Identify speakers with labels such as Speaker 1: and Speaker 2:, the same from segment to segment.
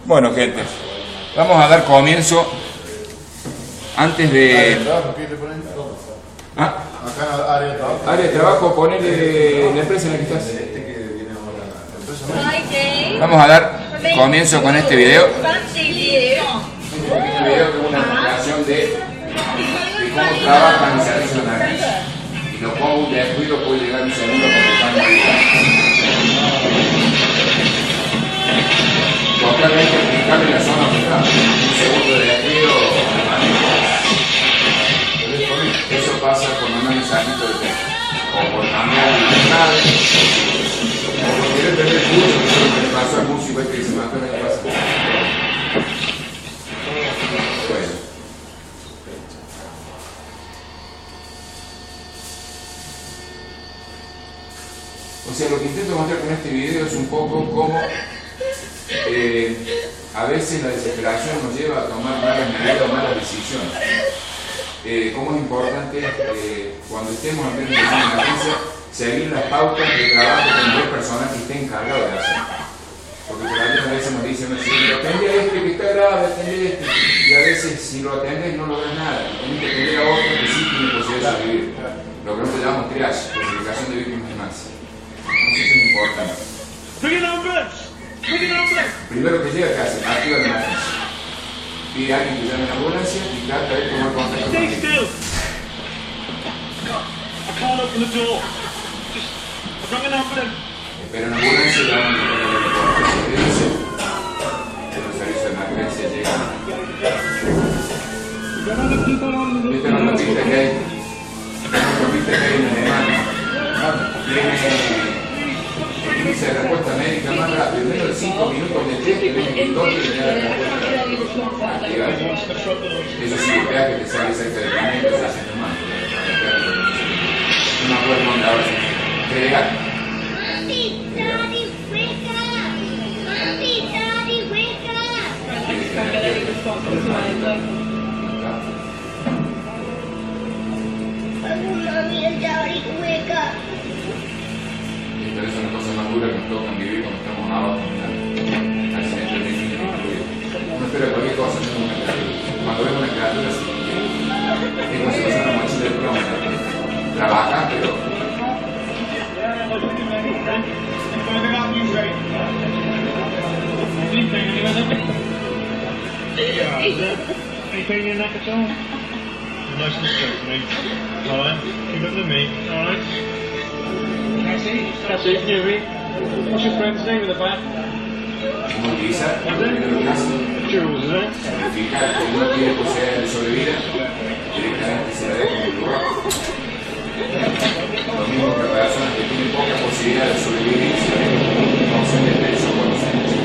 Speaker 1: Bueno, gente, vamos a dar comienzo. Antes de...
Speaker 2: Acá área de trabajo.
Speaker 1: Área de trabajo, ponele la empresa en la que estás. Vamos a dar comienzo con este video. Este video que es una explicación de cómo trabajan los servicios de emergencia. Y lo pongo un descuido, puede llegar un segundo porque están totalmente aplicable la zona donde está. Un segundo de descuido de manejo. Eso pasa por mandar un mensajito de texto. O por cambiar la entrada. O por querer tener el curso, que es lo que le pasó al músico este que se mató en el paso. Bueno. O sea, lo que intento mostrar con este video es un poco cómo a veces la desesperación nos lleva a tomar malas medidas o malas decisiones. Cómo es importante cuando estemos en plena emergencia seguir las pautas de trabajo con el personal que esté encargado de hacer. Porque por ahí a veces nos dicen, si atendé a este que está grave, atendé a este, y a veces si lo atendés no logras nada, tenés que atender a otro que sí tiene posibilidad de sobrevivir. Lo que nosotros llamamos triage, clasificación de víctimas de más. Entonces eso es importante. Primero que llega, ¿qué hace? Activa la emergencia. Pide a alguien que llame a la ambulancia y trata de tomar contacto con él. Espera una ambulancia y la van a tomar la ambulancia. Los servicios de emergencia llegan. Esta es la notita que hay. La notita que hay en alemán. Tiene índice de respuesta médica más rápido. En menos de 5 minutos de test que ven el toque y le da la respuesta activada. Eso sí, vea que te sale cerca de 500 o 600 más. No me acuerdo dónde ahora. Legal. Esta es una cosa más dura que nos toca vivir cuando estamos abajo en accidentes de niños incluidos. Uno espera cualquier cosa, no una criatura. Cuando vemos una criatura así, es como si fuese una mochila de plomo. Trabaja, pero...
Speaker 3: Any pain in your neck at all? Nice and straight, mate. Alright, keep it to me, alright? Cassie, Newey. What's your friend's name in the back?
Speaker 1: Uno utiliza, en el caso,
Speaker 3: Jules, isn't it?
Speaker 1: significa que uno tiene posibilidad de sobrevivir, directamente se la deja en el lugar. Lo mismo que personas que tienen poca posibilidad de sobrevivir, se la dejan en una opción de tensión cuando se necesita.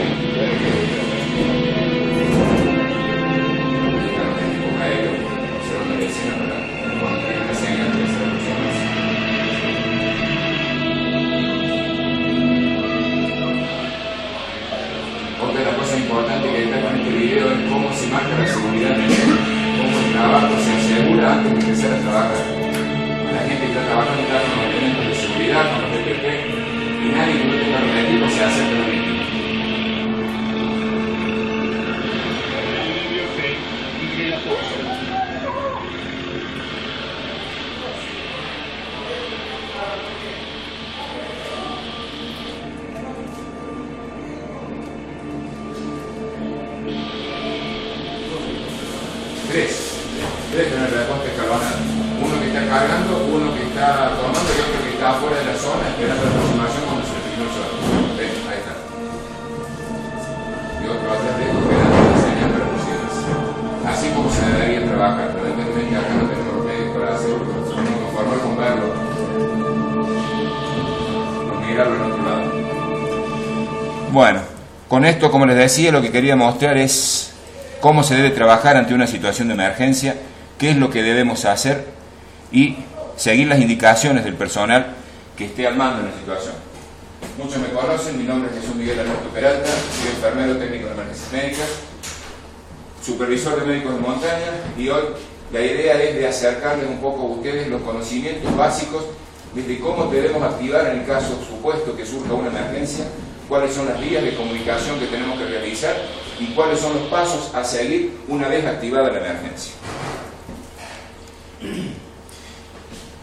Speaker 1: Otra de las cosas importantes que está con este video es cómo se marca la seguridad mental, cómo el trabajo se asegura antes de empezar a trabajar. La gente que está trabajando está con los elementos de seguridad, con los DPP, y nadie que no tenga los equipos se acerca a lo mismo. Tres tener respuesta escalonada. Uno que está cargando, uno que está tomando y otro que está afuera de la zona esperando la aproximación cuando se terminó el sol. ¿Ven? Ahí está. Y otro atrás de esto esperando la señal para aproximarse. Así como se debería trabajar, pero depende de que acá no tenemos los medios para hacerlo, nos tenemos que conformar con verlo, con mirarlo en otro lado. Bueno, con esto, como les decía, lo que quería mostrar es cómo se debe trabajar ante una situación de emergencia, qué es lo que debemos hacer y seguir las indicaciones del personal que esté al mando en la situación. Muchos me conocen, mi nombre es Jesús Miguel Alberto Peralta, soy enfermero técnico de emergencias médicas, supervisor de médicos de montaña, y hoy la idea es de acercarles un poco a ustedes los conocimientos básicos desde cómo debemos activar en el caso supuesto que surja una emergencia cuáles son las vías de comunicación que tenemos que realizar y cuáles son los pasos a seguir una vez activada la emergencia.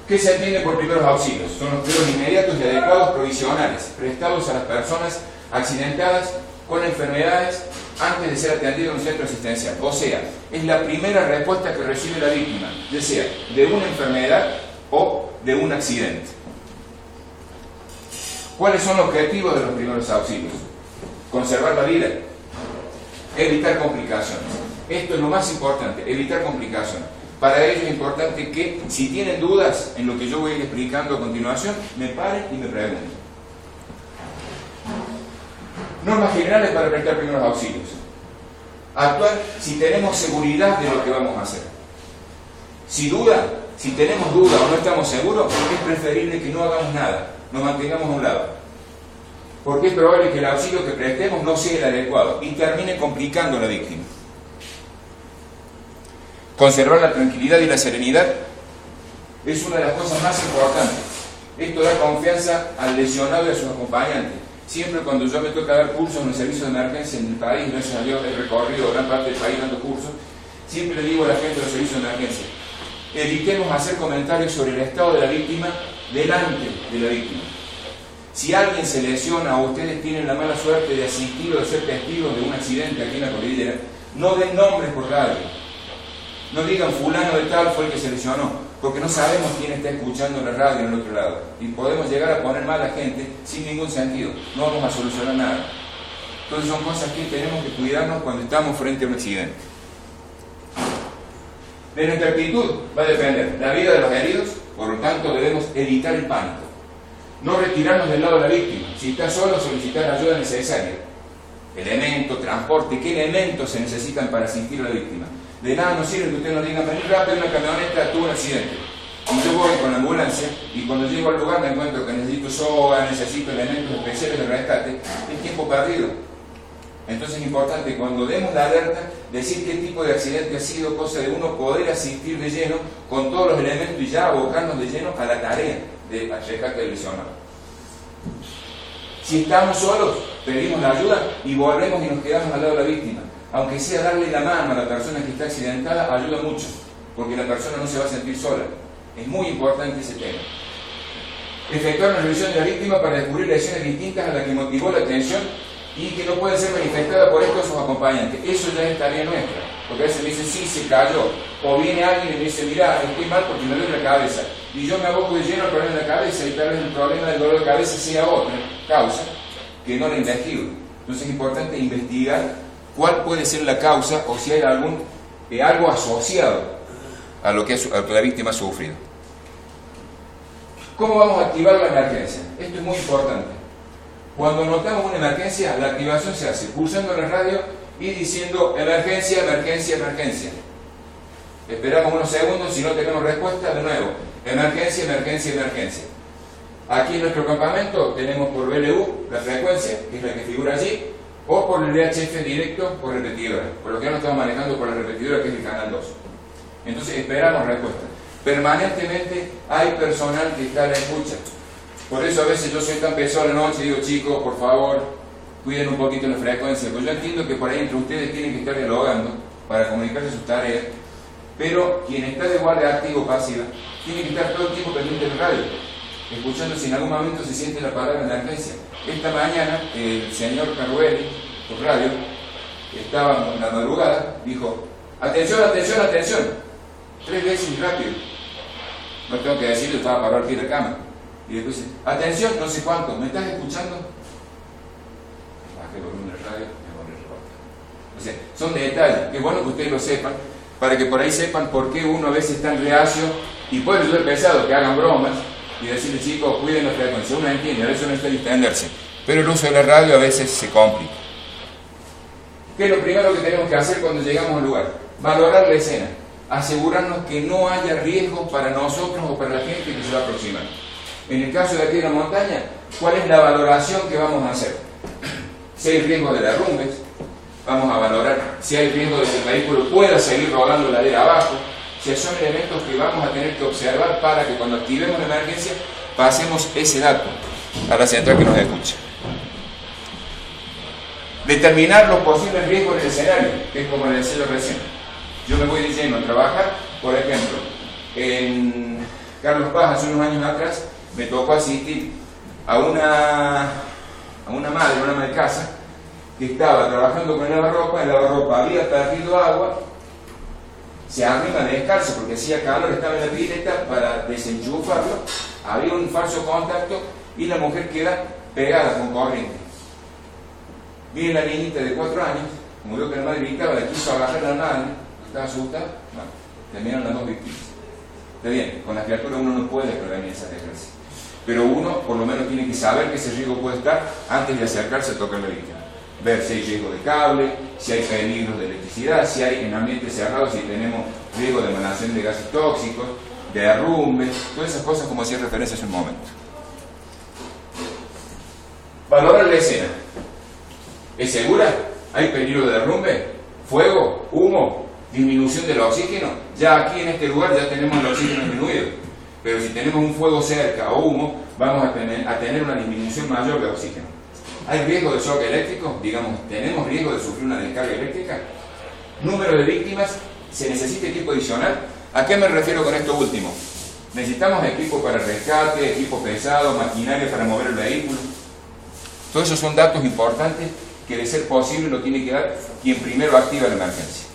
Speaker 1: ¿Qué se entiende por primeros auxilios? Son los primeros inmediatos y adecuados provisionales prestados a las personas accidentadas con enfermedades antes de ser atendido en un centro asistencial. O sea, es la primera respuesta que recibe la víctima, ya sea de una enfermedad o de un accidente. ¿Cuáles son los objetivos de los primeros auxilios? Conservar la vida, evitar complicaciones. Esto es lo más importante, evitar complicaciones. Para ello es importante que, si tienen dudas en lo que yo voy a ir explicando a continuación, me paren y me pregunten. Normas generales para prestar primeros auxilios. Actuar si tenemos seguridad de lo que vamos a hacer. Si tenemos duda o no estamos seguros, es preferible que no hagamos nada, nos mantengamos a un lado. Porque es probable que el auxilio que prestemos no sea el adecuado y termine complicando a la víctima. Conservar la tranquilidad y la serenidad es una de las cosas más importantes. Esto da confianza al lesionado y a sus acompañantes. Siempre cuando yo me toca dar cursos en el servicio de emergencia en el país, gracias a Dios he recorrido gran parte del país dando cursos, siempre le digo a la gente de los servicios de emergencia, evitemos hacer comentarios sobre el estado de la víctima delante de la víctima. Si alguien se lesiona o ustedes tienen la mala suerte de asistir o de ser testigos de un accidente aquí en la cordillera, no den nombres por radio. No digan fulano de tal fue el que se lesionó, porque no sabemos quién está escuchando la radio en el otro lado. Y podemos llegar a poner mal a la gente sin ningún sentido. No vamos a solucionar nada. Entonces son cosas que tenemos que cuidarnos cuando estamos frente a un accidente. De nuestra actitud va a depender la vida de los heridos, por lo tanto debemos evitar el pánico. No retirarnos del lado de la víctima. Si está solo, solicitar la ayuda necesaria. Elemento, transporte, ¿qué elementos se necesitan para asistir a la víctima? De nada nos sirve que usted nos diga, vení rápido, una camioneta tuvo un accidente. Y yo voy con la ambulancia y cuando llego al lugar me encuentro que necesito SOA, necesito elementos especiales de rescate. Es tiempo perdido. Entonces es importante cuando demos la alerta decir qué tipo de accidente ha sido, cosa de uno poder asistir de lleno con todos los elementos y ya abocarnos de lleno a la tarea de rescate del lesionado. Si estamos solos, pedimos la ayuda y volvemos y nos quedamos al lado de la víctima. Aunque sea darle la mano a la persona que está accidentada, ayuda mucho, porque la persona no se va a sentir sola. Es muy importante ese tema. Efectuar una revisión de la víctima para descubrir lesiones distintas a las que motivó la atención y que no pueden ser manifestadas por estos sus acompañantes. Eso ya es tarea nuestra, porque a veces me dicen, sí, se cayó. O viene alguien y me dice, mirá, estoy mal porque me duele la cabeza. Y yo me aboco de lleno al problema de la cabeza y tal vez el problema del dolor de cabeza sea otra causa que no la investigo. Entonces es importante investigar cuál puede ser la causa o si hay algo asociado a lo que la víctima ha sufrido. ¿Cómo vamos a activar la emergencia? Esto es muy importante. Cuando notamos una emergencia, la activación se hace pulsando la radio y diciendo emergencia, emergencia, emergencia. Esperamos unos segundos, si no tenemos respuesta, de nuevo, emergencia, emergencia, emergencia. Aquí en nuestro campamento tenemos por BLU la frecuencia, que es la que figura allí, o por el VHF directo por repetidora. Por lo que ahora estamos manejando por la repetidora, que es el canal 2. Entonces esperamos respuesta. Permanentemente hay personal que está a la escucha. Por eso a veces yo soy tan pesado a la noche y digo, chicos, por favor, cuiden un poquito la frecuencia. Pues yo entiendo que por ahí entre ustedes tienen que estar dialogando para comunicarse sus tareas, pero quien está de guardia activa o pasiva tiene que estar todo el tiempo pendiente del radio, escuchando si en algún momento se siente la palabra emergencia. Esta mañana el señor Carrueli, por radio, estaba en la madrugada, dijo, atención, atención, atención, 3 veces y rápido. No tengo que decirlo, estaba parado al pie de la cama. Y después dice, atención, no sé cuánto, ¿me estás escuchando? Bajé el volumen del radio, me volví a reportar. O sea, son detalles, que es bueno que ustedes lo sepan, para que por ahí sepan por qué uno a veces es tan reacio, y puede ser pesado que hagan bromas, y decirle, chicos, cuiden la frecuencia. Uno entiende, a veces uno está distenderse, pero el uso de la radio a veces se complica. ¿Qué es lo primero que tenemos que hacer cuando llegamos al lugar? Valorar la escena, asegurarnos que no haya riesgo para nosotros o para la gente que se va a aproximar. En el caso de aquí de la montaña, ¿cuál es la valoración que vamos a hacer? Si hay riesgo de derrumbes, vamos a valorar si hay riesgo de que el vehículo pueda seguir rodando ladera abajo, si son elementos que vamos a tener que observar para que cuando activemos la emergencia pasemos ese dato a la central que nos escucha. Determinar los posibles riesgos del escenario, que es como le decía yo recién. Yo me voy diciendo a trabajar, por ejemplo, en Carlos Paz hace unos años atrás me tocó asistir a una madre, una ama de casa, que estaba trabajando con el lavarropa había perdido agua, se arrima descalzo porque hacía calor, estaba en la pileta para desenchufarlo, había un falso contacto y la mujer queda pegada con corriente. Viene la niñita de 4 años, como vio que la madre gritaba, la quiso agarrar a la madre, estaba asustada, bueno, terminaron las 2 víctimas. Está bien, con la criatura uno no puede prevenir esa desgracia, pero uno por lo menos tiene que saber que ese riesgo puede estar antes de acercarse a tocar la víctima. Ver si hay riesgo de cable, si hay peligros de electricidad, si hay en ambientes cerrados, si tenemos riesgo de emanación de gases tóxicos, de derrumbes, todas esas cosas como hacía referencia hace un momento. Valorar la escena. ¿Es segura? ¿Hay peligro de derrumbe? ¿Fuego? ¿Humo? ¿Disminución del oxígeno? Ya aquí en este lugar ya tenemos el oxígeno disminuido, pero si tenemos un fuego cerca o humo, vamos a tener una disminución mayor de oxígeno. ¿Hay riesgo de shock eléctrico? Digamos, ¿tenemos riesgo de sufrir una descarga eléctrica? ¿Número de víctimas? ¿Se necesita equipo adicional? ¿A qué me refiero con esto último? ¿Necesitamos equipo para rescate, equipo pesado, maquinaria para mover el vehículo? Todos esos son datos importantes que, de ser posible, lo tiene que dar quien primero activa la emergencia.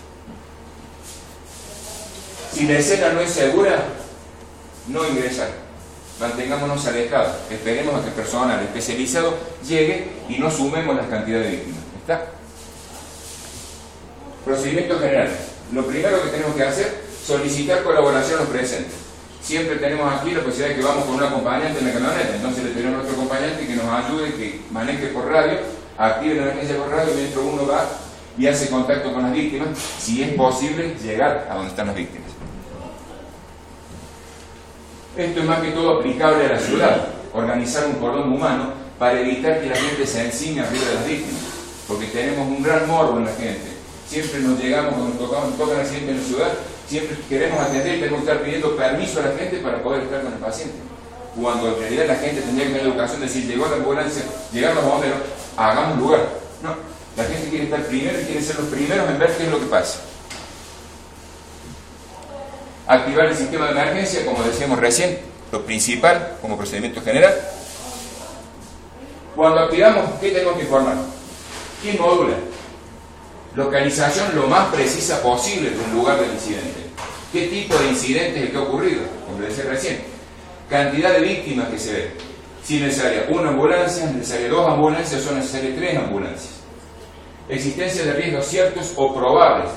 Speaker 1: Si la escena no es segura, no ingresar. Mantengámonos alejados, esperemos a que el personal especializado llegue y no sumemos las cantidades de víctimas. ¿Está? Procedimientos generales. Lo primero que tenemos que hacer, solicitar colaboración a los presentes. Siempre tenemos aquí la posibilidad de que vamos con un acompañante en la camioneta, entonces le pedimos a nuestro acompañante que nos ayude, que maneje por radio, active la emergencia por radio, mientras uno va y hace contacto con las víctimas, si es posible llegar a donde están las víctimas. Esto es más que todo aplicable a la ciudad, organizar un cordón humano para evitar que la gente se encime arriba de las víctimas, porque tenemos un gran morbo en la gente. Siempre nos llegamos, cuando nos toca un accidente en la ciudad, siempre queremos atender y tenemos que estar pidiendo permiso a la gente para poder estar con el paciente. Cuando en realidad la gente tendría que tener la educación de decir, llegó la ambulancia, llegaron los bomberos, hagamos lugar. No, la gente quiere estar primero y quiere ser los primeros en ver qué es lo que pasa. Activar el sistema de emergencia, como decíamos recién, lo principal como procedimiento general. Cuando activamos, ¿qué tenemos que informar? ¿Quién modula? Localización lo más precisa posible del lugar del incidente. ¿Qué tipo de incidente es el que ha ocurrido? Como decía recién. Cantidad de víctimas que se ve. Si es necesaria una ambulancia, es necesaria 2 ambulancias, son necesarias 3 ambulancias. Existencia de riesgos ciertos o probables.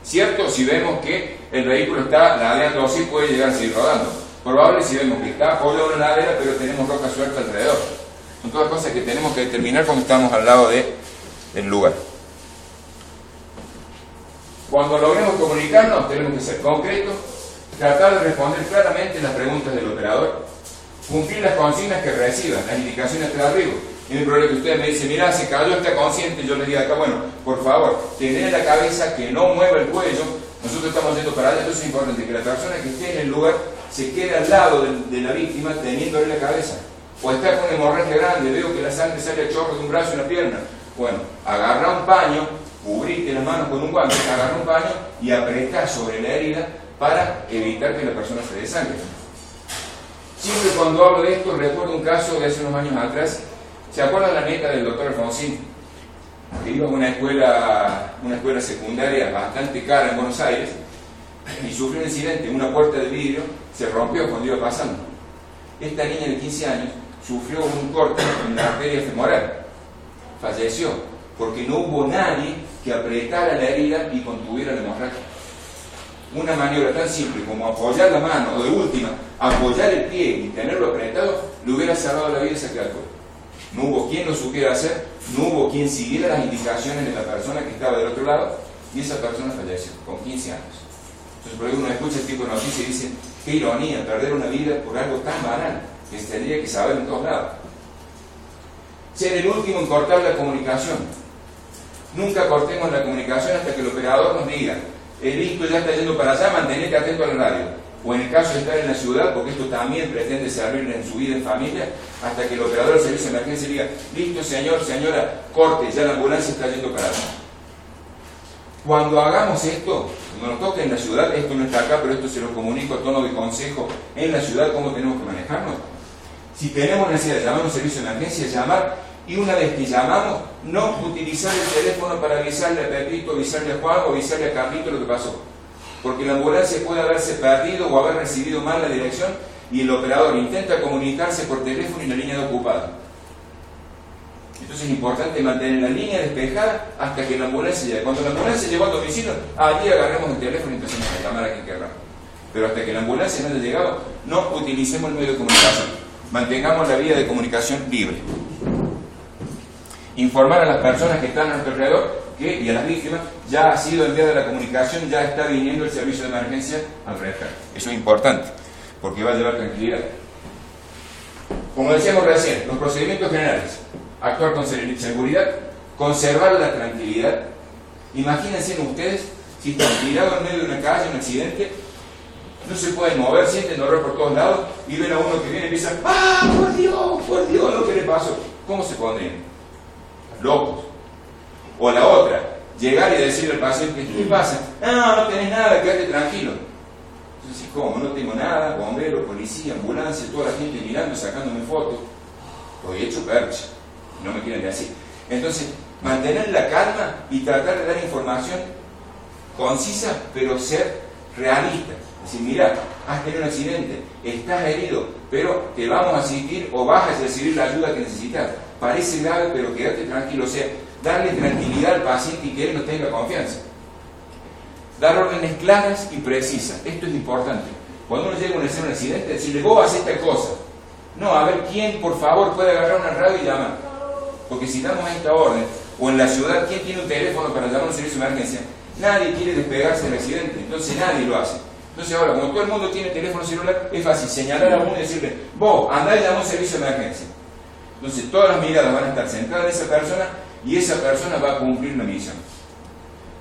Speaker 1: Cierto si vemos que el vehículo está ladeando así, puede llegar a seguir rodando. Probable si vemos que está apoyado en una ladera, pero tenemos roca suelta alrededor. Son todas cosas que tenemos que determinar cuando estamos al lado del lugar. Cuando logremos comunicarnos, tenemos que ser concretos, tratar de responder claramente las preguntas del operador, cumplir las consignas que reciban, las indicaciones que da arriba. Y no hay problema que usted me dice, mira, se cayó, está consciente, yo le diga acá, bueno, por favor, tener la cabeza, que no mueva el cuello, nosotros estamos yendo para allá, entonces es importante que la persona que esté en el lugar se quede al lado de la víctima teniéndole la cabeza. O está con hemorragia grande, veo que la sangre sale a chorro de un brazo y una pierna. Bueno, agarra un paño, cubrirte las manos con un guante, agarra un paño y apretá sobre la herida para evitar que la persona se desangre. Siempre cuando hablo de esto recuerdo un caso de hace unos años atrás. ¿Se acuerdan la nieta del doctor Alfonsín? Que iba a una escuela secundaria bastante cara en Buenos Aires y sufrió un incidente, una puerta de vidrio se rompió cuando iba pasando. Esta niña de 15 años sufrió un corte en la arteria femoral, falleció porque no hubo nadie que apretara la herida y contuviera la hemorragia. Una maniobra tan simple como apoyar la mano, o de última, apoyar el pie y tenerlo apretado, le hubiera salvado la vida a esa criatura. No hubo quien lo supiera hacer, no hubo quien siguiera las indicaciones de la persona que estaba del otro lado, y esa persona falleció con 15 años. Entonces, por ahí uno escucha este tipo de noticias y dice, qué ironía, perder una vida por algo tan banal, que se tendría que saber en todos lados. Ser el último en cortar la comunicación. Nunca cortemos la comunicación hasta que el operador nos diga, listo, ya está yendo para allá, mantenete atento al radio. o en el caso de estar en la ciudad, porque esto también pretende servirle en su vida en familia, hasta que el operador del servicio de emergencia diga, listo señor, señora, corte, ya la ambulancia está yendo para allá. Cuando hagamos esto, cuando nos toque en la ciudad, esto no está acá, pero esto se lo comunico a tono de consejo en la ciudad, cómo tenemos que manejarnos. Si tenemos necesidad de llamar a un servicio de emergencia, llamar, y una vez que llamamos, no utilizar el teléfono para avisarle a Pepito, avisarle a Juan o avisarle a Carlito lo que pasó. Porque la ambulancia puede haberse perdido o haber recibido mal la dirección y el operador intenta comunicarse por teléfono y la línea está ocupada. Entonces es importante mantener la línea despejada hasta que la ambulancia llegue. Cuando la ambulancia llegó al domicilio, allí agarremos el teléfono y empecemos a llamar a quien queramos. Pero hasta que la ambulancia no haya llegado, no utilicemos el medio de comunicación. Mantengamos la vía de comunicación libre. Informar a las personas que están a nuestro alrededor y a las víctimas, ya ha sido enviada la comunicación, ya está viniendo el servicio de emergencia al rescate. Eso es importante, porque va a llevar tranquilidad. Como decíamos recién, los procedimientos generales: actuar con seguridad, conservar la tranquilidad. Imagínense ustedes si están tirados en medio de una calle, un accidente, no se pueden mover, sienten dolor por todos lados y ven a uno que viene y empieza, ¡ah, por Dios, lo que le pasó! ¿Cómo se pondrían? Locos. O la otra, llegar y decirle al paciente, ¿qué pasa? No tenés nada, quédate tranquilo. Entonces, ¿cómo? No tengo nada, bombero, policía, ambulancia, toda la gente mirando, sacándome fotos. Estoy hecho percha, no me quieren decir. Entonces, mantener la calma y tratar de dar información concisa, pero ser realista. Es decir, mira, has tenido un accidente, estás herido, pero te vamos a asistir o vas a recibir la ayuda que necesitas. Parece grave, pero quédate tranquilo. O sea, darle tranquilidad al paciente y que él no tenga confianza. Dar órdenes claras y precisas. Esto es importante. Cuando uno llega a una escena de un accidente, decirle, vos haces esta cosa. No, a ver quién, por favor, puede agarrar una radio y llamar. Porque si damos esta orden, o en la ciudad, ¿quién tiene un teléfono para llamar a un servicio de emergencia? Nadie quiere despegarse del accidente, entonces nadie lo hace. Entonces ahora, como todo el mundo tiene teléfono celular, es fácil señalar a uno y decirle, vos, andá y llama a un servicio de emergencia. Entonces todas las miradas van a estar centradas en esa persona y esa persona va a cumplir la misión.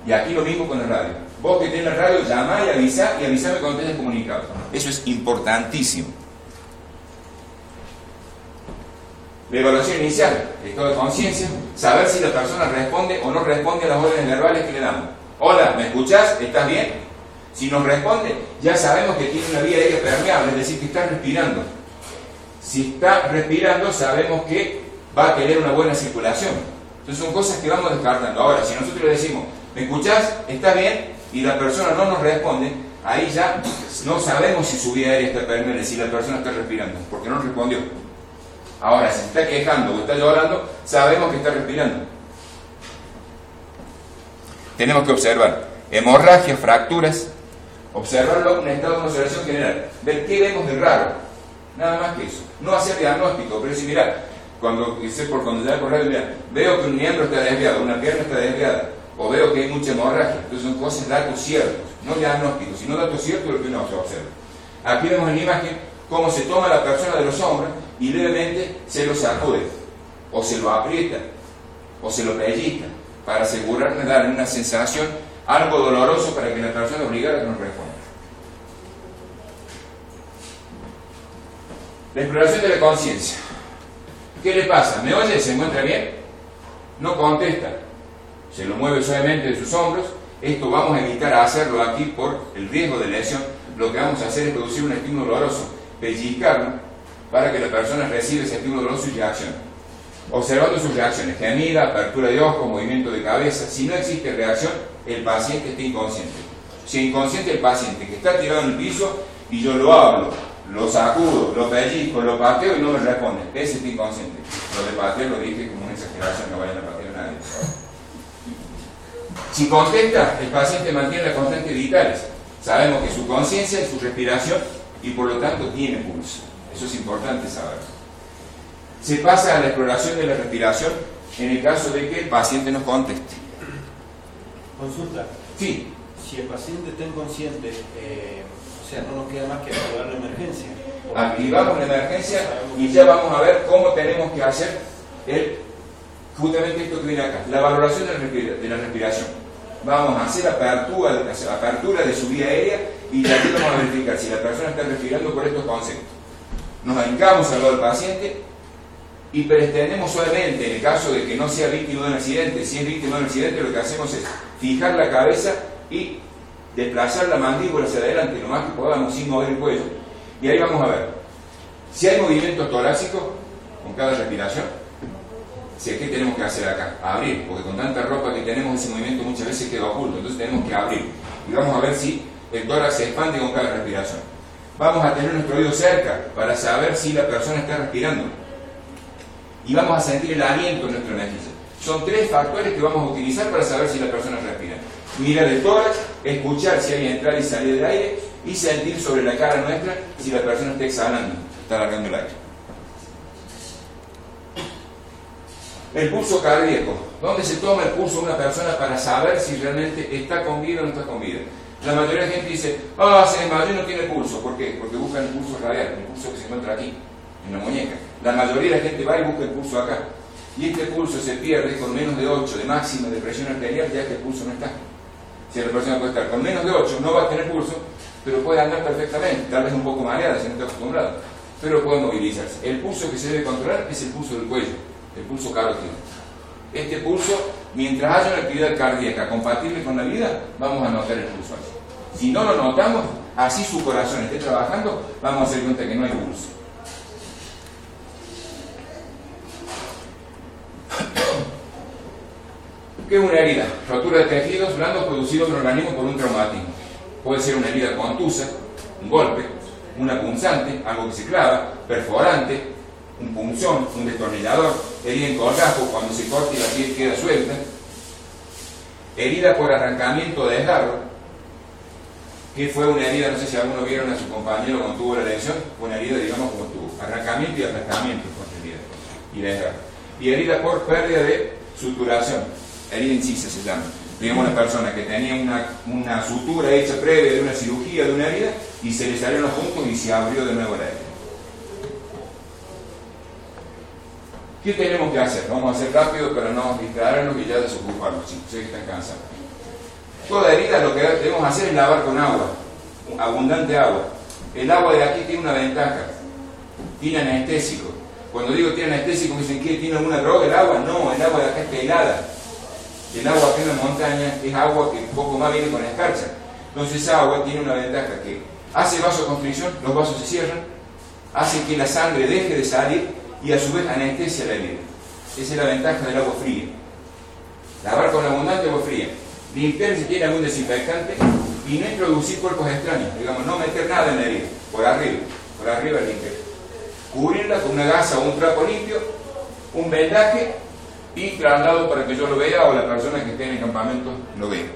Speaker 1: Y aquí lo mismo con la radio. Vos que tenés la radio, llamá y avisame cuando estés comunicado. Eso es importantísimo. La evaluación inicial, estado de conciencia, saber si la persona responde o no responde a las órdenes verbales que le damos. Hola, ¿me escuchás? ¿Estás bien? Si nos responde, ya sabemos que tiene una vía aérea permeable, es decir, que está respirando. Si está respirando, sabemos que va a tener una buena circulación. Entonces son cosas que vamos descartando. Ahora, si nosotros le decimos, ¿me escuchás? ¿Estás bien? Y la persona no nos responde, ahí ya no sabemos si su vía aérea está permeable, si la persona está respirando, porque no respondió. Ahora, si se está quejando o está llorando, sabemos que está respirando. Tenemos que observar hemorragias, fracturas, observarlo en estado de observación general, ver qué vemos de raro, nada más que eso. No hacer diagnóstico, pero si mira, cuando ya por radio, mira, veo que un miembro está desviado, una pierna está desviada, o veo que hay mucha hemorragia. Entonces son cosas, datos ciertos, no diagnósticos, sino datos ciertos de lo que uno observa. Aquí vemos en la imagen cómo se toma la persona de los hombros y levemente se lo sacude, o se lo aprieta, o se lo pellizca, para asegurar de darle una sensación algo doloroso para que la persona obligada nos responda. La exploración de la conciencia. ¿Qué le pasa? ¿Me oye? ¿Se encuentra bien? No contesta. Se lo mueve suavemente de sus hombros. Esto vamos a evitar hacerlo aquí por el riesgo de lesión. Lo que vamos a hacer es producir un estímulo doloroso, pellizcarlo, para que la persona reciba ese estímulo doloroso y reaccione. Observando sus reacciones, gemida, apertura de ojos, movimiento de cabeza. Si no existe reacción, el paciente está inconsciente. Si es inconsciente el paciente que está tirado en el piso y yo lo hablo, lo sacudo, lo pellizco, lo pateo y no me responde, ese está inconsciente. Lo de pateo lo dije como una exageración, no vayan a patear a nadie. Si contesta, el paciente mantiene las constantes vitales. Sabemos que su conciencia es su respiración y por lo tanto tiene pulso. Eso es importante saber. Se pasa a la exploración de la respiración en el caso de que el paciente nos conteste.
Speaker 2: Consulta.
Speaker 1: Sí.
Speaker 2: Si el paciente está inconsciente, o sea, no nos queda más que activar la emergencia.
Speaker 1: Activamos la emergencia y ya vamos a ver cómo tenemos que hacer justamente esto que viene acá, la valoración de la respiración. vamos a hacer apertura de su vía aérea y aquí vamos a verificar si la persona está respirando por estos conceptos. Nos hincamos al lado del paciente y pretendemos solamente, en el caso de que no sea víctima de un accidente, si es víctima de un accidente, lo que hacemos es fijar la cabeza y desplazar la mandíbula hacia adelante lo más que podamos sin mover el cuello. Y ahí vamos a ver si hay movimiento torácico con cada respiración. Si ¿qué tenemos que hacer acá? Abrir, porque con tanta ropa que tenemos ese movimiento muchas veces queda oculto, entonces tenemos que abrir. Y vamos a ver si el tórax se expande con cada respiración. Vamos a tener nuestro oído cerca para saber si la persona está respirando. Y vamos a sentir el aliento en nuestra mejilla. Son 3 factores que vamos a utilizar para saber si la persona respira. Mirar el tórax, escuchar si hay entrada y salida del aire y sentir sobre la cara nuestra si la persona está exhalando, está largando el aire. El pulso cardíaco. ¿Dónde se toma el pulso de una persona para saber si realmente está con vida o no está con vida? La mayoría de la gente dice, se desmayó y no tiene pulso. ¿Por qué? Porque buscan el pulso radial, el pulso que se encuentra aquí, en la muñeca. La mayoría de la gente va y busca el pulso acá. Y este pulso se pierde con menos de 8 de máxima de presión arterial, ya que el pulso no está. Si la persona puede estar con menos de 8, no va a tener pulso, pero puede andar perfectamente, tal vez un poco mareada si no está acostumbrado, pero puede movilizarse. El pulso que se debe controlar es el pulso del cuello, el pulso carótido. Este pulso, mientras haya una actividad cardíaca compatible con la vida, vamos a notar el pulso así. Si no lo notamos, así su corazón esté trabajando, vamos a hacer cuenta que no hay pulso. ¿Qué es una herida? Rotura de tejidos blandos producido en el organismo por un traumatismo. Puede ser una herida contusa, un golpe, una punzante, algo que se clava, perforante, un punzón, un destornillador, herida en colgajo, cuando se corta y la piel queda suelta, herida por arrancamiento de desgarro, que fue una herida, no sé si algunos vieron a su compañero cuando tuvo la lesión, fue una herida, digamos, como tuvo arrancamiento y arrancamiento y desgarro. Y herida por pérdida de suturación, herida incisa se llama. Digamos, una persona que tenía una sutura hecha previa de una cirugía de una herida y se le salieron los puntos y se abrió de nuevo la herida. ¿Qué tenemos que hacer? Vamos a hacer rápido para no distraernos y ya desocuparnos. Sí, sé que están cansados. Toda herida lo que debemos hacer es lavar con agua, abundante agua. El agua de aquí tiene una ventaja, tiene anestésico. Cuando digo tiene anestésico, me dicen que tiene alguna droga el agua. No, el agua de acá está helada. El agua aquí en la montaña es agua que un poco más viene con escarcha. Entonces esa agua tiene una ventaja que hace vasoconstricción, los vasos se cierran, hace que la sangre deje de salir y a su vez anestesia la herida. Esa es la ventaja del agua fría. Lavar con abundante agua fría. Limpiar si tiene algún desinfectante y no introducir cuerpos extraños. Digamos, no meter nada en la herida, por arriba limpiar. Cubrirla con una gasa o un trapo limpio, un vendaje y traslado para que yo lo vea o la persona que esté en el campamento lo vea.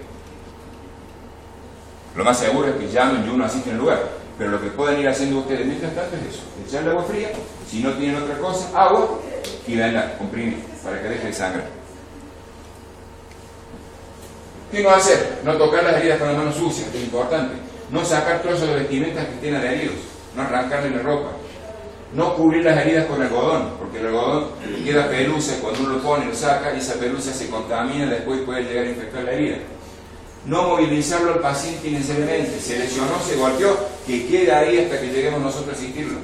Speaker 1: Lo más seguro es que llamen y uno asiste en el lugar, pero lo que pueden ir haciendo ustedes mientras tanto es eso: echarle agua fría, si no tienen otra cosa, agua y venla, comprimir para que deje de sangrar. ¿Qué no hacer? No tocar las heridas con las manos sucias, que es importante. No sacar trozos de vestimentas que estén adheridos, no arrancarle la ropa. No cubrir las heridas con algodón, porque el algodón queda pelusa, cuando uno lo pone, lo saca y esa pelusa se contamina, después puede llegar a infectar la herida. No movilizarlo al paciente innecesariamente, se lesionó, se golpeó, que quede ahí hasta que lleguemos nosotros a asistirlo.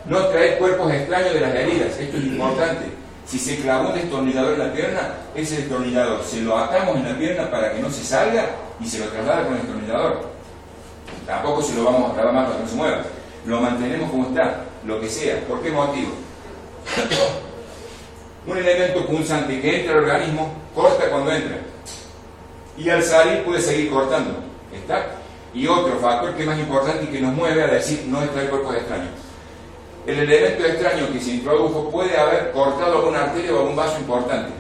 Speaker 1: No traer cuerpos extraños de las heridas, esto es importante. Si se clavó un destornillador en la pierna, ese destornillador se lo atamos en la pierna para que no se salga y se lo traslada con el destornillador. Tampoco se lo vamos a clavar más para que no se mueva. Lo mantenemos como está, lo que sea. ¿Por qué motivo? Un elemento punzante que entra al organismo, corta cuando entra. Y al salir puede seguir cortando. ¿Está? Y otro factor que es más importante y que nos mueve a decir no extraer cuerpos extraños. El elemento extraño que se introdujo puede haber cortado alguna arteria o algún vaso importante.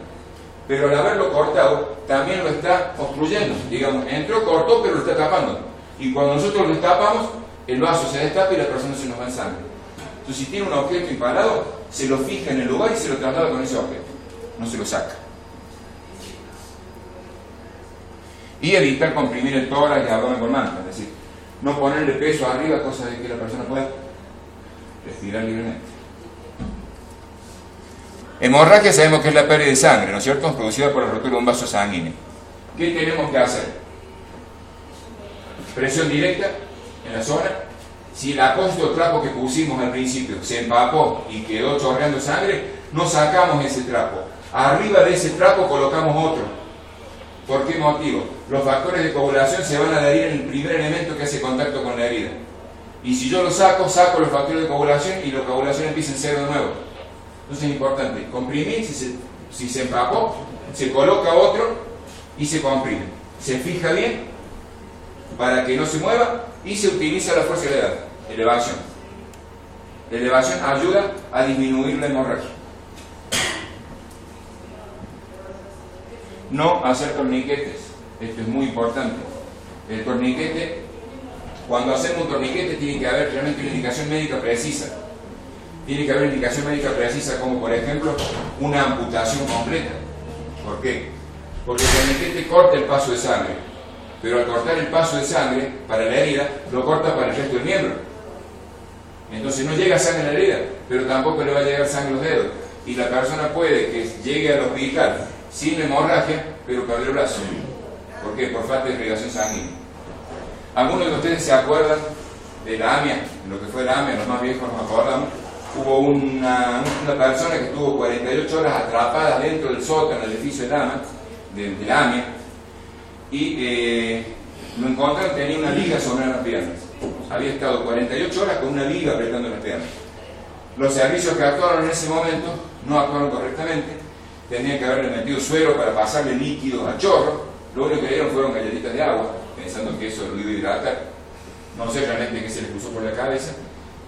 Speaker 1: Pero al haberlo cortado, también lo está obstruyendo. Digamos, entró, cortó, pero lo está tapando. Y cuando nosotros lo tapamos, el vaso se destapa y la persona se nos va en sangre. Entonces, si tiene un objeto impalado, se lo fija en el lugar y se lo traslada con ese objeto. No se lo saca. Y evitar comprimir el tórax y el abdomen con manta. Es decir, no ponerle peso arriba, cosa de que la persona pueda respirar libremente. Hemorragia sabemos que es la pérdida de sangre, ¿no es cierto?, producida por la rotura de un vaso sanguíneo. ¿Qué tenemos que hacer? Presión directa en la zona. Si el apósito trapo que pusimos al principio se empapó y quedó chorreando sangre, no sacamos ese trapo. Arriba de ese trapo colocamos otro. ¿Por qué motivo? Los factores de coagulación se van a adherir en el primer elemento que hace contacto con la herida. Y si yo lo saco los factores de coagulación y la coagulación empieza en cero de nuevo. Entonces es importante comprimir, si se empapó, se coloca otro y se comprime. Se fija bien para que no se mueva y se utiliza la fuerza de la elevación. La elevación ayuda a disminuir la hemorragia. No hacer torniquetes, esto es muy importante. El torniquete, cuando hacemos un torniquete tiene que haber realmente una indicación médica precisa. Tiene que haber una indicación médica precisa, como por ejemplo una amputación completa. ¿Por qué? Porque el torniquete corta el paso de sangre, pero al cortar el paso de sangre para la herida, lo corta para el resto del miembro. Entonces no llega sangre a la herida, pero tampoco le va a llegar sangre a los dedos. Y la persona puede que llegue al hospital sin hemorragia, pero perdió el brazo. ¿Por qué? Por falta de irrigación sanguínea. Algunos de ustedes se acuerdan de la AMIA, lo que fue la AMIA, los más viejos nos acordamos. Hubo una persona que estuvo 48 horas atrapada dentro del sótano del edificio de la AMIA, y lo encontraron, tenía una liga sobre las piernas. Había estado 48 horas con una liga apretando las piernas. Los servicios que actuaron en ese momento no actuaron correctamente. Tenían que haberle metido suero para pasarle líquidos a chorro. Lo único que le dieron fueron galletitas de agua, pensando que eso lo iba a hidratar. No sé realmente qué se le puso por la cabeza.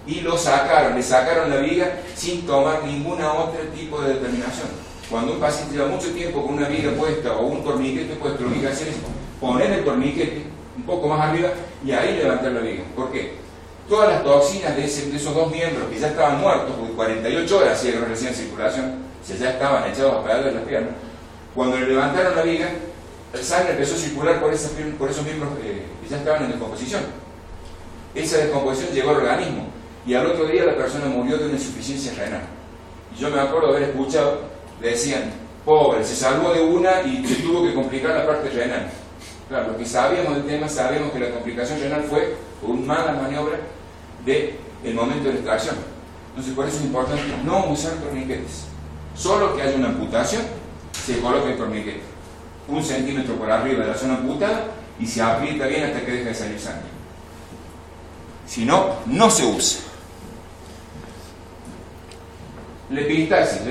Speaker 1: Y le sacaron la viga sin tomar ninguna otro tipo de determinación. Cuando un paciente lleva mucho tiempo con una viga puesta o un torniquete puesto, lo que hay que hacer es poner el torniquete un poco más arriba y ahí levantar la viga. ¿Por qué? Todas las toxinas de esos dos miembros que ya estaban muertos, porque 48 horas hacía que no recibían circulación, ya estaban echados a pedazos de las piernas. Cuando le levantaron la viga, la sangre empezó a circular por esos miembros que ya estaban en descomposición. Esa descomposición llegó al organismo y al otro día la persona murió de una insuficiencia renal. Y yo me acuerdo de haber escuchado, le decían, pobre, se salvó de una y se tuvo que complicar la parte renal. Claro, los que sabíamos del tema sabemos que la complicación renal fue por una mala maniobra del momento de la extracción. Entonces por eso es importante no usar torniquetes. Solo que haya una amputación, se coloca el torniquete 1 centímetro por arriba de la zona amputada y se aprieta bien hasta que deje de salir sangre. Si no, no se usa. La epistaxis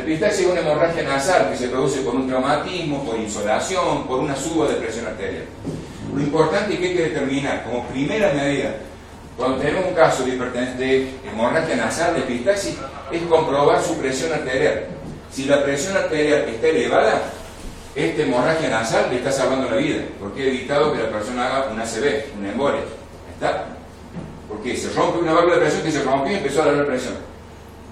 Speaker 1: es una hemorragia nasal que se produce por un traumatismo, por insolación, por una suba de presión arterial. Lo importante que hay que determinar como primera medida cuando tenemos un caso de hemorragia nasal, de epistaxis, es comprobar su presión arterial. Si la presión arterial está elevada, esta hemorragia nasal le está salvando la vida, porque ha evitado que la persona haga un ACV, una embolia. ¿Está? Porque se rompe una válvula de presión que se rompió y empezó a dar la presión.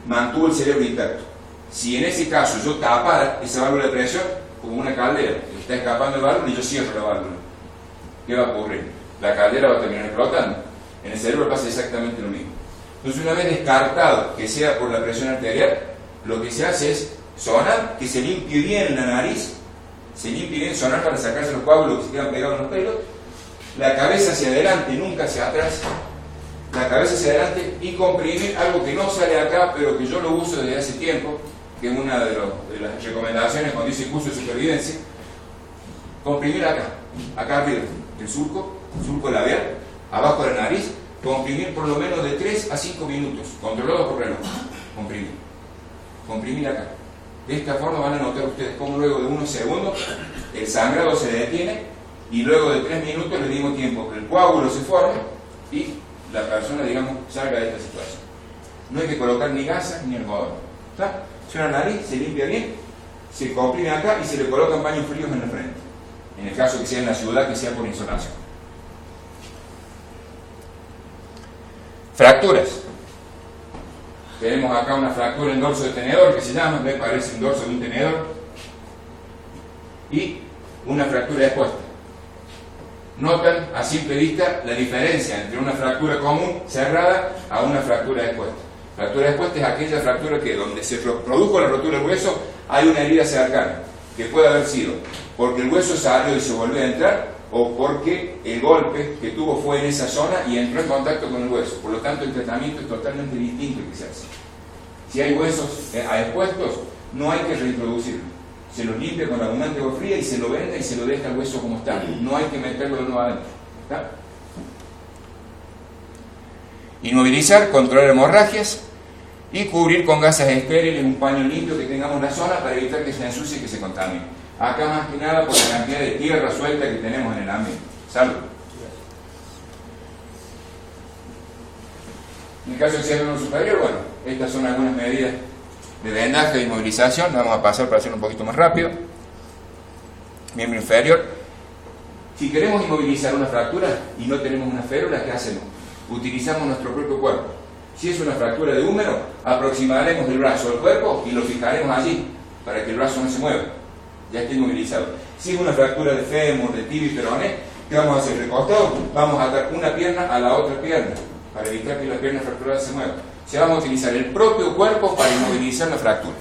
Speaker 1: Mantuvo el cerebro intacto. Si en ese caso yo tapara esa válvula de presión como una caldera, está escapando el válvula y yo cierro la válvula, ¿qué va a ocurrir? La caldera va a terminar explotando. En el cerebro pasa exactamente lo mismo. Entonces, una vez descartado que sea por la presión arterial, lo que se hace es sonar, que se limpie bien la nariz, se limpie bien, sonar para sacarse los coágulos que se quedan pegados en los pelos, la cabeza hacia adelante, nunca hacia atrás, la cabeza hacia adelante y comprimir algo que no sale acá, pero que yo lo uso desde hace tiempo, que es una de las recomendaciones cuando dice curso de supervivencia. Comprimir acá arriba, el surco labial, abajo de la nariz, comprimir por lo menos de 3 a 5 minutos, controlado por reloj. Comprimir acá. De esta forma van a notar ustedes cómo luego de unos segundos el sangrado se detiene y luego de 3 minutos le dimos tiempo que el coágulo se forme y la persona, digamos, salga de esta situación. No hay que colocar ni gasas ni algodón. ¿Está? Si una nariz se limpia bien, se comprime acá y se le colocan baños fríos en la frente. En el caso que sea en la ciudad, que sea por insolación. Fracturas. Tenemos acá una fractura en dorso de tenedor que se llama, me parece un dorso de un tenedor, y una fractura expuesta. Notan a simple vista la diferencia entre una fractura común cerrada a una fractura expuesta. Fractura expuesta es aquella fractura que donde se produjo la rotura del hueso hay una herida cercana, que puede haber sido porque el hueso salió y se volvió a entrar, o porque el golpe que tuvo fue en esa zona y entró en contacto con el hueso. Por lo tanto, el tratamiento es totalmente distinto que se hace. Si hay huesos expuestos, no hay que reintroducirlo. Se los limpia con abundante agua fría y se lo venda y se lo deja el hueso como está. No hay que meterlo de nuevo adentro. ¿Está? Inmovilizar, controlar hemorragias y cubrir con gasas estériles un paño limpio que tengamos en la zona para evitar que se ensucie y que se contamine. Acá más que nada por la cantidad de tierra suelta que tenemos en el ambiente. Salud. En el caso del ciánodo superior, bueno, estas son algunas medidas de vendaje e inmovilización. Vamos a pasar para hacerlo un poquito más rápido. Miembro inferior. Si queremos inmovilizar una fractura y no tenemos una férula, ¿qué hacemos? Utilizamos nuestro propio cuerpo. Si es una fractura de húmero, aproximaremos el brazo al cuerpo y lo fijaremos allí para que el brazo no se mueva, ya esté inmovilizado. Si es una fractura de fémur, de tibia y peroné, ¿qué vamos a hacer? Recostado, vamos a atar una pierna a la otra pierna para evitar que la pierna fracturada se mueva. O sea, vamos a utilizar el propio cuerpo para inmovilizar la fractura.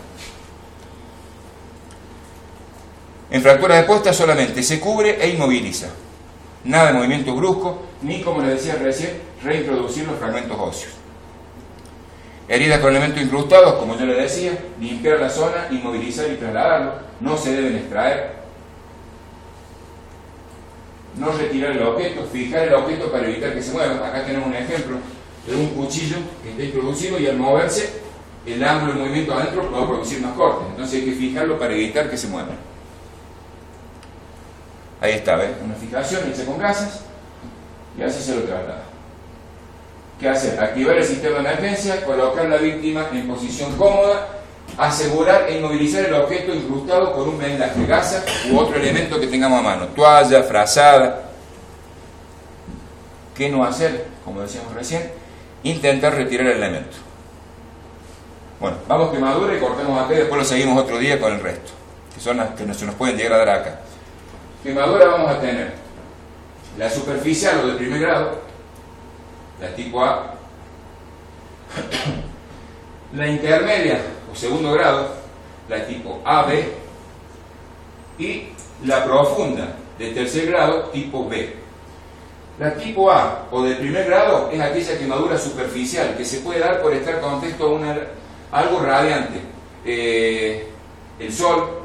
Speaker 1: En fracturas de posta solamente se cubre e inmoviliza. Nada de movimiento brusco, ni, como les decía recién, reintroducir los fragmentos óseos. Heridas con elementos incrustados, como yo les decía, limpiar la zona, inmovilizar y trasladarlo. No se deben extraer. No retirar el objeto, fijar el objeto para evitar que se mueva. Acá tenemos un ejemplo de un cuchillo que está introducido y al moverse, el ángulo de movimiento adentro va a producir más cortes. Entonces hay que fijarlo para evitar que se mueva. Ahí está, ¿ves? Una fijación hecha con gasas y así se lo traslada. ¿Qué hacer? Activar el sistema de emergencia, colocar a la víctima en posición cómoda, asegurar e inmovilizar el objeto incrustado con un vendaje, gasa u otro elemento que tengamos a mano, toalla, frazada. ¿Qué no hacer? Como decíamos recién, intentar retirar el elemento. Bueno, vamos quemadura y cortamos acá y después lo seguimos otro día con el resto, que son las que se nos pueden llegar a dar acá. Quemadura vamos a tener la superficial o de primer grado, la tipo A, la intermedia o segundo grado, la tipo AB, y la profunda de tercer grado, tipo B. La tipo A o de primer grado es aquella quemadura superficial que se puede dar por estar en contexto a algo radiante, el sol,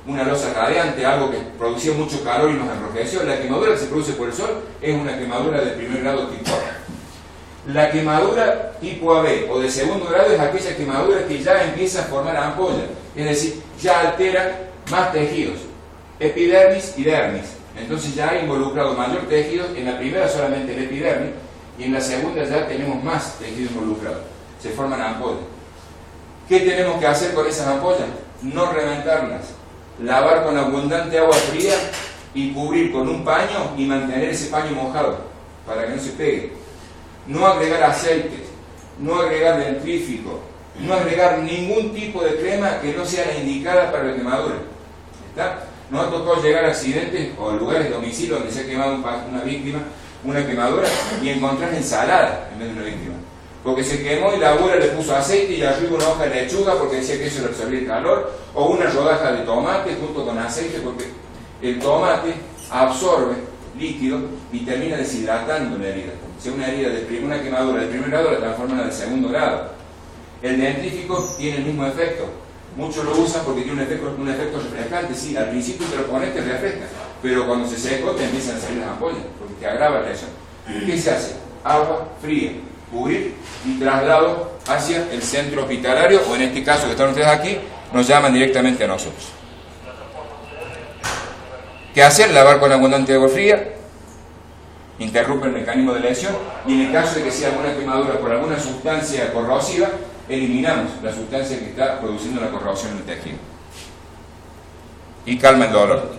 Speaker 1: una losa radiante, algo que producía mucho calor y nos enrojeció. La quemadura que se produce por el sol es una quemadura de primer grado tipo A. La quemadura tipo AB o de segundo grado es aquella quemadura que ya empieza a formar ampolla, es decir, ya altera más tejidos, epidermis y dermis. Entonces ya ha involucrado mayor tejido, en la primera solamente el epidermis y en la segunda ya tenemos más tejido involucrado, se forman ampollas. ¿Qué tenemos que hacer con esas ampollas? No reventarlas, lavar con abundante agua fría y cubrir con un paño y mantener ese paño mojado para que no se pegue. No agregar aceites, no agregar dentrífico, no agregar ningún tipo de crema que no sea la indicada para la quemadura. ¿Está? Nos ha tocado llegar a accidentes o lugares de domicilio donde se ha quemado una víctima, una quemadura, y encontrar ensalada en vez de una víctima. Porque se quemó y la abuela le puso aceite y arriba una hoja de lechuga porque decía que eso le absorbía el calor, o una rodaja de tomate junto con aceite porque el tomate absorbe líquido y termina deshidratando la herida. Si una herida una quemadura de primer grado la transforma en la de segundo grado. El dentrífico tiene el mismo efecto. Muchos lo usan porque tiene un efecto refrescante. Sí, al principio te lo pones, te refresca, pero cuando se secó te empiezan a salir las ampollas porque te agrava la lesión. ¿Qué se hace? Agua fría, cubrir y traslado hacia el centro hospitalario, o en este caso que están ustedes aquí, nos llaman directamente a nosotros. ¿Qué hacer? Lavar con abundante agua fría, interrumpe el mecanismo de lesión, y en el caso de que sea alguna quemadura por alguna sustancia corrosiva, eliminamos la sustancia que está produciendo la corrosión en el tejido. Y calma el dolor.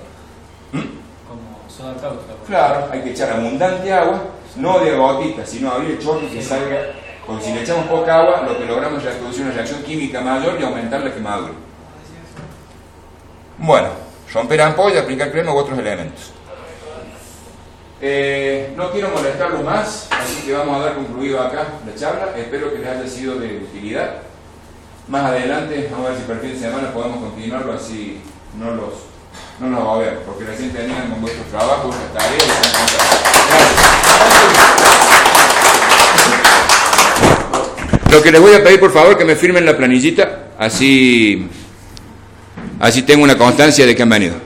Speaker 2: Como soda cáustica.
Speaker 1: Claro, hay que echar abundante agua, no de gotitas, sino abrir el chorro y que salga, porque si le echamos poca agua, lo que logramos es la producción de una reacción química mayor y aumentar la quemadura. Bueno, romper ampolla, aplicar crema u otros elementos. No quiero molestarlos más, así que vamos a dar concluido acá la charla. Espero que les haya sido de utilidad. Más adelante, vamos a ver si para el fin de semana podemos continuarlo, así no nos va a ver, porque recién teníamos vuestros trabajos, vuestras tareas y están contadas. Lo que les voy a pedir, por favor, que me firmen la planillita, así tengo una constancia de que han venido.